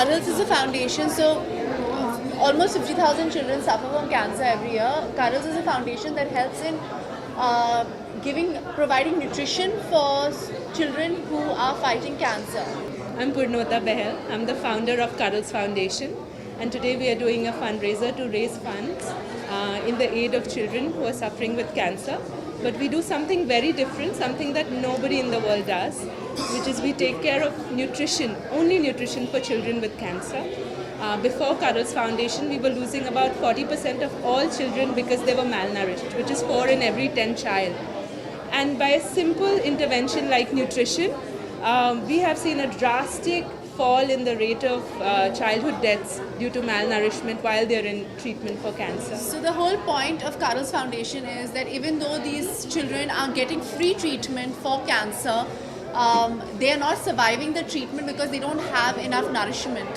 Cuddles is a foundation, so almost 50,000 children suffer from cancer every year. Cuddles is a foundation that helps in providing nutrition for children who are fighting cancer. I'm Purnota Behel. I'm the founder of Cuddles Foundation, and today we are doing a fundraiser to raise funds in the aid of children who are suffering with cancer. But we do something very different, something that nobody in the world does, which is we take care of nutrition, only nutrition for children with cancer. Before Cuddles Foundation, we were losing about 40% of all children because they were malnourished, which is 4 in every 10 child. And by a simple intervention like nutrition, we have seen a drastic fall in the rate of childhood deaths due to malnourishment while they're in treatment for cancer. So the whole point of Cuddles Foundation is that even though these children are getting free treatment for cancer, they are not surviving the treatment because they don't have enough nourishment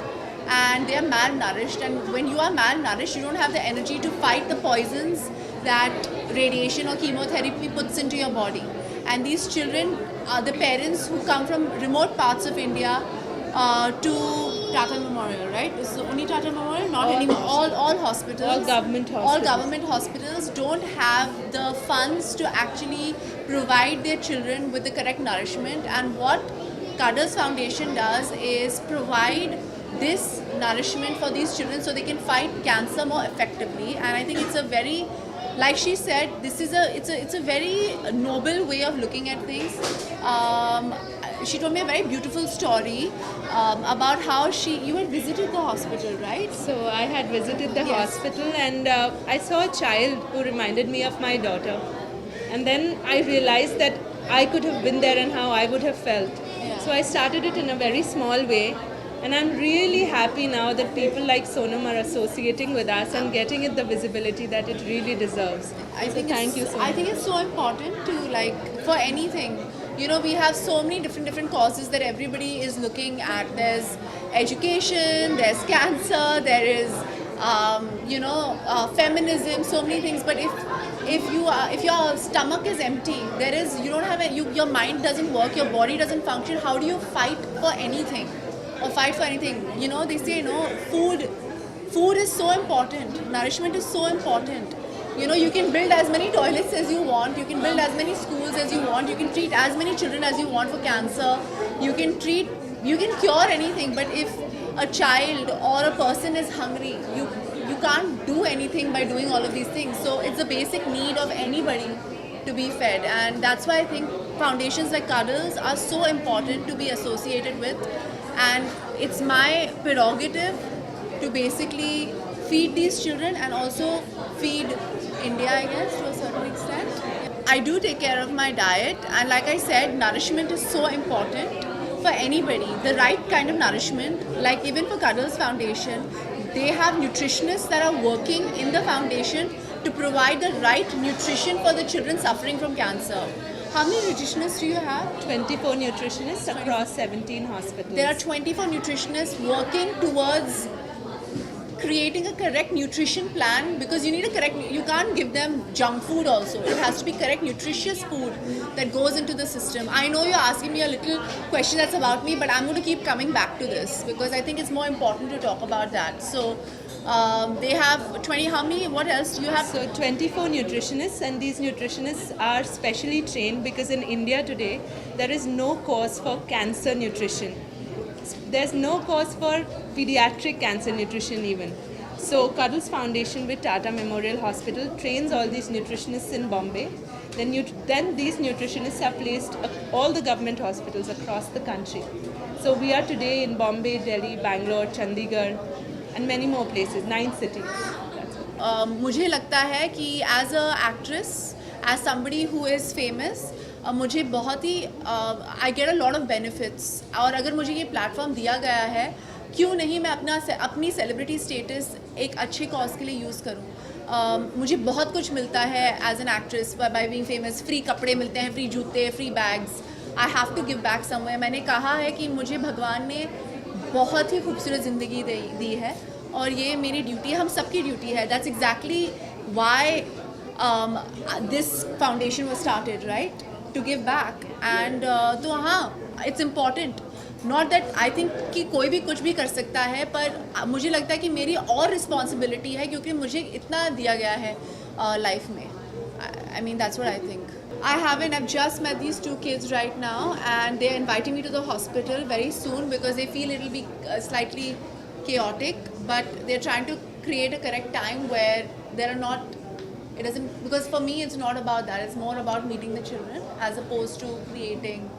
and they are malnourished. And when you are malnourished, you don't have the energy to fight the poisons that radiation or chemotherapy puts into your body. And these children are the parents who come from remote parts of India to Tata Memorial, right? Is it only Tata Memorial? Not anymore. All hospitals. All government hospitals. All government hospitals don't have the funds to actually provide their children with the correct nourishment. And what Cuddles Foundation does is provide this nourishment for these children so they can fight cancer more effectively. And I think it's a very, like she said, it's a very noble way of looking at things. She told me a very beautiful story about how you had visited the hospital, right? So I had visited the hospital and I saw a child who reminded me of my daughter. And then I realized that I could have been there and how I would have felt. Yeah. So I started it in a very small way. And I'm really happy now that people like Sonam are associating with us and getting it the visibility that it really deserves. Thank you so much. I think it's so important to, for anything. You know, we have so many different causes that everybody is looking at. There's education, there's cancer, there is, feminism, so many things. But if your stomach is empty, your mind doesn't work, your body doesn't function. How do you fight for anything? Or fight for anything? You know, they say, food is so important. Nourishment is so important. You know, you can build as many toilets as you want. You can build as many schools as you want. You can treat as many children as you want for cancer. You can cure anything. But if a child or a person is hungry, you can't do anything by doing all of these things. So it's a basic need of anybody to be fed. And that's why I think foundations like Cuddles are so important to be associated with. And it's my prerogative to basically feed these children and also feed India, I guess, to a certain extent. I do take care of my diet, and like I said, nourishment is so important for anybody. The right kind of nourishment, like even for Cuddles Foundation, they have nutritionists that are working in the foundation to provide the right nutrition for the children suffering from cancer. How many nutritionists do you have? 24 nutritionists across 17 hospitals. There are 24 nutritionists working towards creating a correct nutrition plan, because you can't give them junk food also. It has to be correct nutritious food that goes into the system. I know you're asking me a little question that's about me, but I'm going to keep coming back to this because I think it's more important to talk about that. So they have 20, how many, what else do you have? So 24 nutritionists, and these nutritionists are specially trained because in India today, there is no course for cancer nutrition. There's no course for pediatric cancer nutrition even. So Cuddles Foundation with Tata Memorial Hospital trains all these nutritionists in Bombay. Then these nutritionists are placed at all the government hospitals across the country. So we are today in Bombay, Delhi, Bangalore, Chandigarh, and many more places, 9 cities. मुझे लगता है कि as a actress, as somebody who is famous, मुझे बहुत ही I get a lot of benefits. और अगर मुझे ये प्लेटफॉर्म दिया गया है, क्यों नहीं मैं अपनी सेलिब्रिटी स्टेटस एक अच्छे कॉज के लिए यूज़ करूँ. मुझे बहुत कुछ मिलता है as an actress by being famous. Free कपड़े मिलते हैं, फ्री जूते, free bags. I have to give back somewhere. मैंने कहा है कि मुझे भगवान ने बहुत ही खूबसूरत ज़िंदगी दी है और ये मेरी ड्यूटी है, हम सबकी ड्यूटी है. That's exactly why this foundation was started, right, to give back. And तो हाँ, it's important. Not that I think कि कोई भी कुछ भी कर सकता है, पर मुझे लगता है कि मेरी और रिस्पॉन्सिबिलिटी है क्योंकि मुझे इतना दिया गया है लाइफ में. I mean, that's what I think. I haven't. I've just met these two kids right now, and they're inviting me to the hospital very soon because they feel it'll be slightly chaotic. But they're trying to create a correct time where there are not. It doesn't, because for me it's not about that. It's more about meeting the children as opposed to creating.